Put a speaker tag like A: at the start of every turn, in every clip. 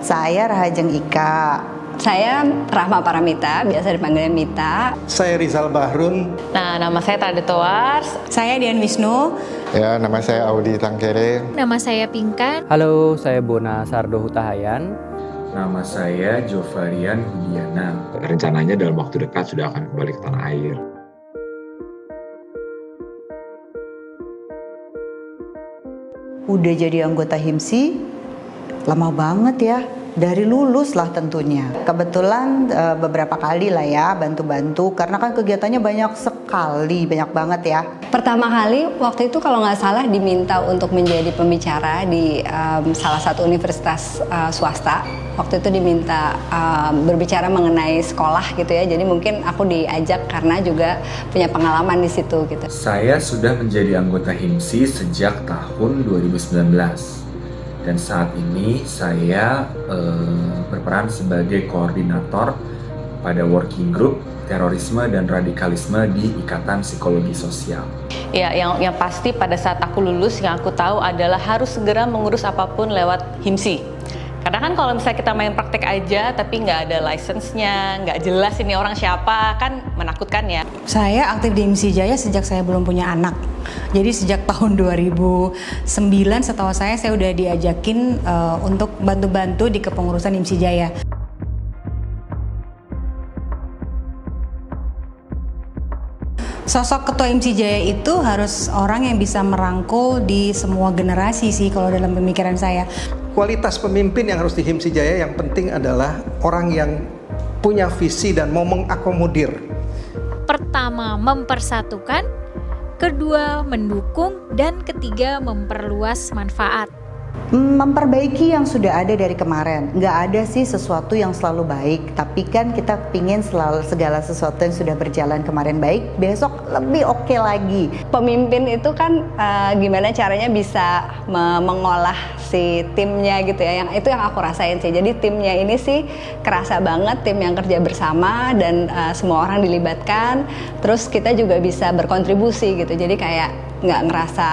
A: Saya Rahajeng Ika.
B: Saya Rahma Paramita, biasa dipanggilnya Mita.
C: Saya Rizal Bahrun.
D: Nah, nama saya Tade Toars.
E: Saya Dian Wisnu.
F: Ya, nama saya Audi Tangkere.
G: Nama saya Pinkan.
H: Halo, saya Bona Sardo Hutahayan.
I: Nama saya Jovarian Hudiana.
J: Rencananya dalam waktu dekat sudah akan kembali ke tanah air.
A: Udah jadi anggota HIMSI, lama banget ya. Dari lulus lah tentunya. Kebetulan beberapa kali lah ya bantu-bantu karena kan kegiatannya banyak sekali, banyak banget ya.
B: Pertama kali waktu itu kalau nggak salah diminta untuk menjadi pembicara di salah satu universitas swasta. Waktu itu diminta berbicara mengenai sekolah gitu ya. Jadi mungkin aku diajak karena juga punya pengalaman di situ gitu.
I: Saya sudah menjadi anggota HIMSI sejak tahun 2019. Dan saat ini saya berperan sebagai koordinator pada working group terorisme dan radikalisme di Ikatan Psikologi Sosial.
D: Ya, yang pasti pada saat aku lulus yang aku tahu adalah harus segera mengurus apapun lewat HIMSI. Karena kan kalau misalnya kita main praktek aja tapi nggak ada license-nya, nggak jelas ini orang siapa, kan menakutkan ya.
E: Saya aktif di HIMSI Jaya sejak saya belum punya anak. Jadi sejak tahun 2009 setahu saya udah diajakin untuk bantu-bantu di kepengurusan HIMSI Jaya. Sosok ketua HIMSI Jaya itu harus orang yang bisa merangkul di semua generasi sih kalau dalam pemikiran saya.
C: Kualitas pemimpin yang harus di HIMSI Jaya yang penting adalah orang yang punya visi dan mau mengakomodir.
G: Pertama, mempersatukan. Kedua, mendukung. Dan ketiga, memperluas manfaat.
A: Memperbaiki yang sudah ada dari kemarin. Nggak ada sih sesuatu yang selalu baik, tapi kan kita pingin selalu segala sesuatu yang sudah berjalan kemarin baik, besok lebih oke lagi.
B: Pemimpin itu kan gimana caranya bisa mengolah si timnya gitu ya. Itu yang aku rasain sih. Jadi timnya ini sih kerasa banget tim yang kerja bersama dan semua orang dilibatkan. Terus kita juga bisa berkontribusi gitu. Jadi kayak nggak ngerasa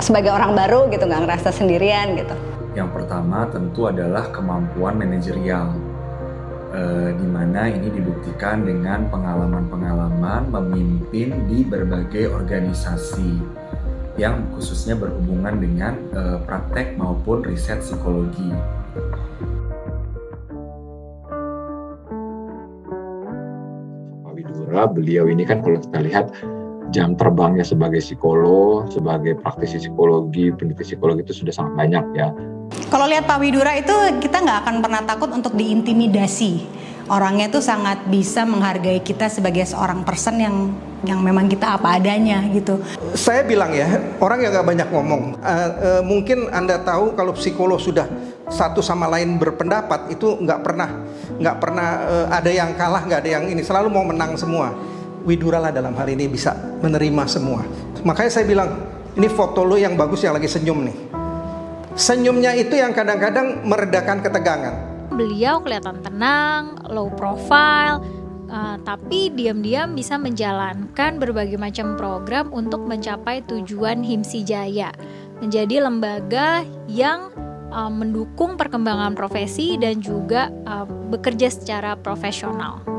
B: sebagai orang baru gitu, nggak ngerasa sendirian gitu.
I: Yang pertama tentu adalah kemampuan manajerial, di mana ini dibuktikan dengan pengalaman-pengalaman memimpin di berbagai organisasi yang khususnya berhubungan dengan praktek maupun riset psikologi.
J: Pak Widura, beliau ini kan kalau kita lihat jam terbangnya sebagai psikolog, sebagai praktisi psikologi, peneliti psikologi itu sudah sangat banyak ya.
E: Kalau lihat Pak Widura itu kita nggak akan pernah takut untuk diintimidasi. Orangnya tuh sangat bisa menghargai kita sebagai seorang person yang memang kita apa adanya gitu.
C: Saya bilang ya, orang yang nggak banyak ngomong. Mungkin Anda tahu kalau psikolog sudah satu sama lain berpendapat itu nggak pernah ada yang kalah, nggak ada yang ini, selalu mau menang semua. Widura lah dalam hal ini bisa menerima semua. Makanya saya bilang, ini foto lo yang bagus yang lagi senyum nih. Senyumnya itu yang kadang-kadang meredakan ketegangan.
G: Beliau kelihatan tenang, low profile, tapi diam-diam bisa menjalankan berbagai macam program untuk mencapai tujuan HIMSI Jaya. Menjadi lembaga yang mendukung perkembangan profesi dan juga bekerja secara profesional.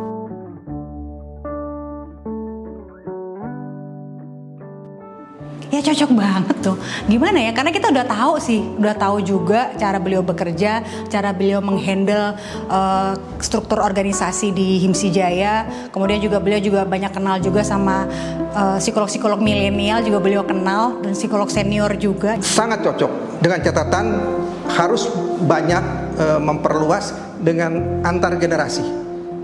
E: Ya cocok banget tuh. Gimana ya? Karena kita udah tahu juga cara beliau bekerja, cara beliau menghandle struktur organisasi di HIMSI Jaya. Kemudian juga beliau juga banyak kenal juga sama psikolog-psikolog milenial juga beliau kenal dan psikolog senior juga.
C: Sangat cocok dengan catatan harus banyak memperluas dengan antar generasi.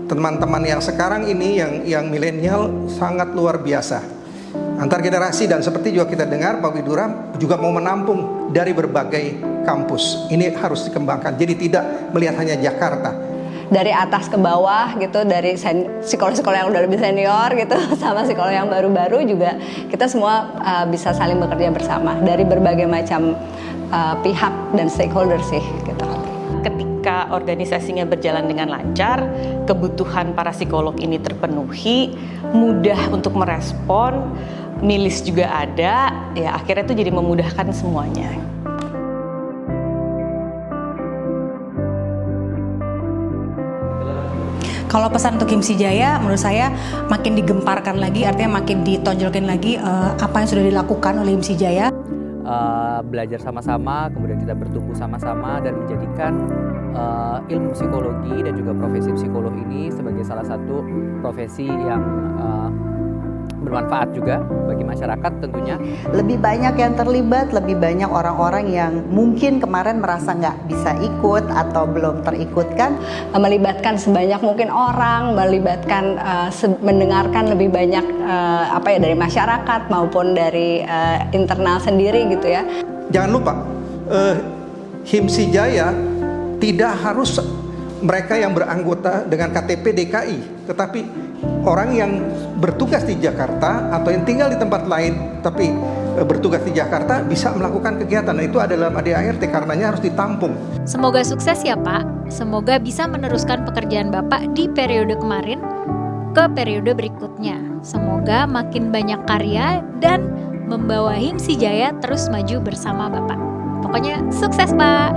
C: Teman-teman yang sekarang ini yang milenial sangat luar biasa. Antar generasi dan seperti juga kita dengar Pak Widura juga mau menampung dari berbagai kampus. Ini harus dikembangkan. Jadi tidak melihat hanya Jakarta.
B: Dari atas ke bawah gitu, dari psikolog-psikolog yang udah lebih senior gitu sama psikolog yang baru-baru juga kita semua bisa saling bekerja bersama dari berbagai macam pihak dan stakeholder sih gitu.
D: Ketika organisasinya berjalan dengan lancar, kebutuhan para psikolog ini terpenuhi, mudah untuk merespon, milis juga ada, ya akhirnya itu jadi memudahkan semuanya.
E: Kalau pesan untuk HIMSI Jaya, menurut saya makin digemparkan lagi, artinya makin ditonjolkan lagi apa yang sudah dilakukan oleh HIMSI Jaya.
H: Belajar sama-sama, kemudian kita bertumbuh sama-sama dan menjadikan ilmu psikologi dan juga profesi psikolog ini sebagai salah satu profesi yang bermanfaat juga bagi masyarakat tentunya.
A: Lebih banyak yang terlibat, lebih banyak orang-orang yang mungkin kemarin merasa nggak bisa ikut atau belum terikutkan.
B: Melibatkan sebanyak mungkin orang, melibatkan mendengarkan lebih banyak dari masyarakat maupun dari internal sendiri gitu ya.
C: Jangan lupa, HIMSI Jaya tidak harus mereka yang beranggota dengan KTP DKI, tetapi orang yang bertugas di Jakarta atau yang tinggal di tempat lain tapi bertugas di Jakarta bisa melakukan kegiatan. Nah, itu adalah ADART karenanya harus ditampung.
G: Semoga sukses ya Pak. Semoga bisa meneruskan pekerjaan Bapak di periode kemarin ke periode berikutnya. Semoga makin banyak karya dan membawa HIMSI Jaya terus maju bersama Bapak. Pokoknya sukses Pak.